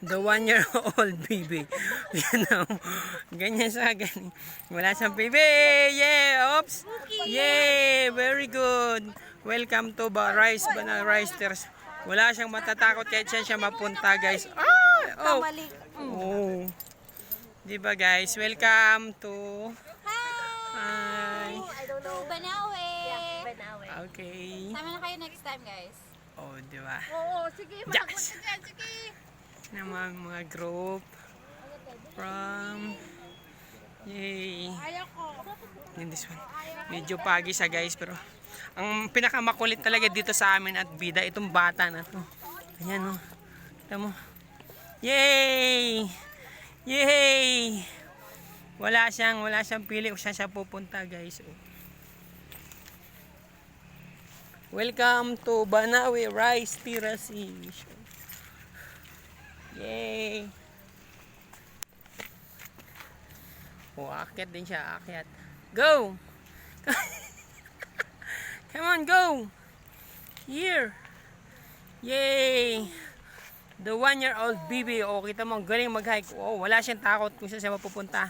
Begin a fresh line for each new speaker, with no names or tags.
The 1-year-old baby. Yan o. Ganyan siya. Ganyan. Wala siyang baby. Yeah. Oops. Yeah. Very good. Welcome to Rice Banana Ricers. Wala siyang matatakot kahit siya mapunta, guys. Ah! Oh. Oh. Diba, guys? Welcome to... Hi.
Banawe.
Okay.
Sama na kayo next time, guys.
Oh, diba?
Oo, sige.
Yes.
Yan, sige.
Naman mga group from yay
Ayaw ko.
in this one. Medyo pagi siya, guys, pero ang pinakamakulit talaga dito sa amin at bida itong bata na to. Ayan, oh. Kita mo. Yay! Yay! Wala siyang pili kung saan siya pupunta, guys. Oh. Welcome to Banawe Rice Terrace. Yay! Oh, akyat din siya, akyat. Go! Come on, go! Here! Yay! The 1-year-old baby. Oh, kita mo, galing mag-hike. Oh, wala siyang takot kung saan siya mapupunta.